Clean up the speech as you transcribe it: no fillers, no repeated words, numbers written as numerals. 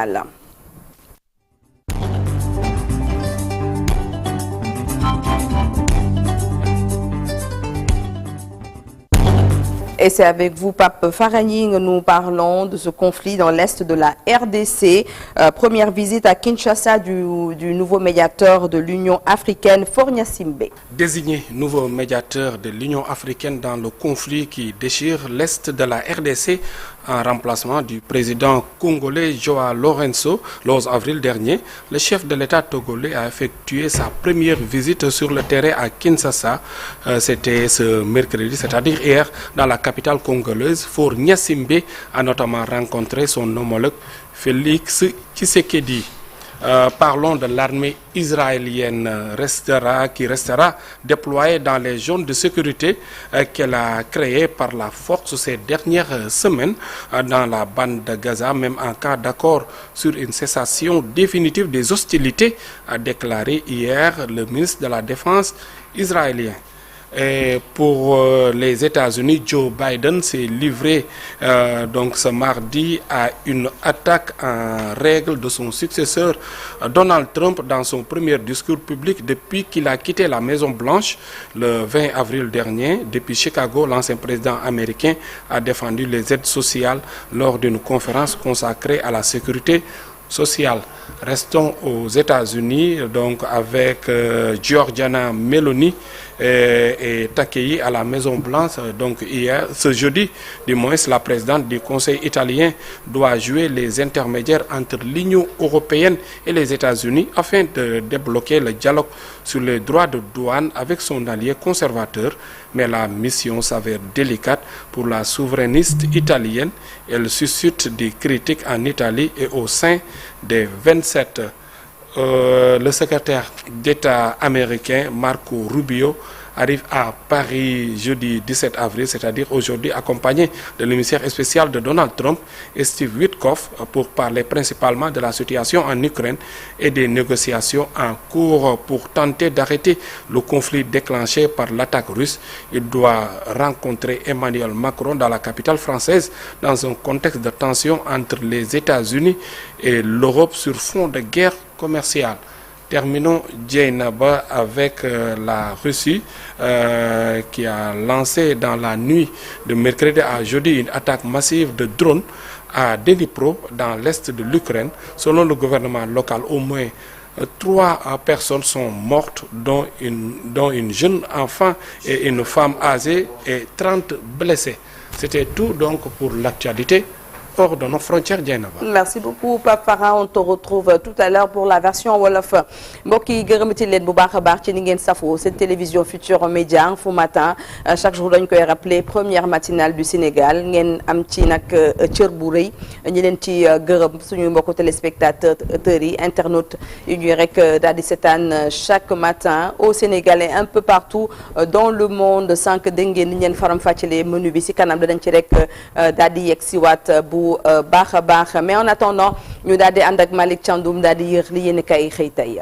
Et c'est avec vous, Pape Faragny, que nous parlons de ce conflit dans l'est de la RDC. Première visite à Kinshasa du nouveau médiateur de l'Union africaine, Faure Gnassingbé. Désigné nouveau médiateur de l'Union africaine dans le conflit qui déchire l'est de la RDC en remplacement du président congolais Joao Lourenço, le 11 avril dernier, le chef de l'État togolais a effectué sa première visite sur le terrain à Kinshasa. C'était ce mercredi, c'est-à-dire hier, dans la capitale congolaise. Faure Gnassingbé a notamment rencontré son homologue Félix Tshisekedi. Parlons de l'armée israélienne qui restera déployée dans les zones de sécurité qu'elle a créées par la force ces dernières semaines dans la bande de Gaza, même en cas d'accord sur une cessation définitive des hostilités, a déclaré hier le ministre de la Défense israélien. Et pour les États-Unis, Joe Biden s'est livré donc ce mardi à une attaque en règle de son successeur Donald Trump dans son premier discours public depuis qu'il a quitté la Maison-Blanche le 20 avril dernier. Depuis Chicago, l'ancien président américain a défendu les aides sociales lors d'une conférence consacrée à la sécurité sociale. Restons aux États-Unis, donc avec Giorgia Meloni est accueillie à la Maison-Blanche. Donc hier, ce jeudi, du moins, la présidente du Conseil italien doit jouer les intermédiaires entre l'Union européenne et les États-Unis afin de débloquer le dialogue sur les droits de douane avec son allié conservateur. Mais la mission s'avère délicate pour la souverainiste italienne. Elle suscite des critiques en Italie et au sein des 27. Le secrétaire d'État américain Marco Rubio arrive à Paris jeudi 17 avril, c'est-à-dire aujourd'hui, accompagné de l'émissaire spécial de Donald Trump et Steve Witkoff pour parler principalement de la situation en Ukraine et des négociations en cours pour tenter d'arrêter le conflit déclenché par l'attaque russe. Il doit rencontrer Emmanuel Macron dans la capitale française dans un contexte de tension entre les États-Unis et l'Europe sur fond de guerre commerciale. Terminons Djeynaba avec la Russie qui a lancé dans la nuit de mercredi à jeudi une attaque massive de drones à Dnipro dans l'est de l'Ukraine. Selon le gouvernement local, au moins 3 personnes sont mortes, dont une jeune enfant et une femme âgée et 30 blessés. C'était tout donc pour l'actualité hors de nos frontières. Merci beaucoup, Pape Farah. On te retrouve tout à l'heure pour la version Wolof. mbokk yi gërëmati leen bu baax a baax ci ni ngeen safoo seen télévision Futurs Médias Infos Matin chaque jour dañ koy rappeler première matinale du Sénégal ngeen am ci nag cër bu rëy ñi leen ci gërëm suñu mbokku téléspectateurs yi internautes yu ñuy rek daal di seetaan chaque matin au Sénégal et un peu partout dans le monde. sànq dégg ngeen ni leen faram fàccelee menu bi si kanam danañ ci rek daal di yegg si waat bu baax a baax mais en attendant ñu daal di ànd ak Malick Thiandoum daal di yër li yéen kay xëy tey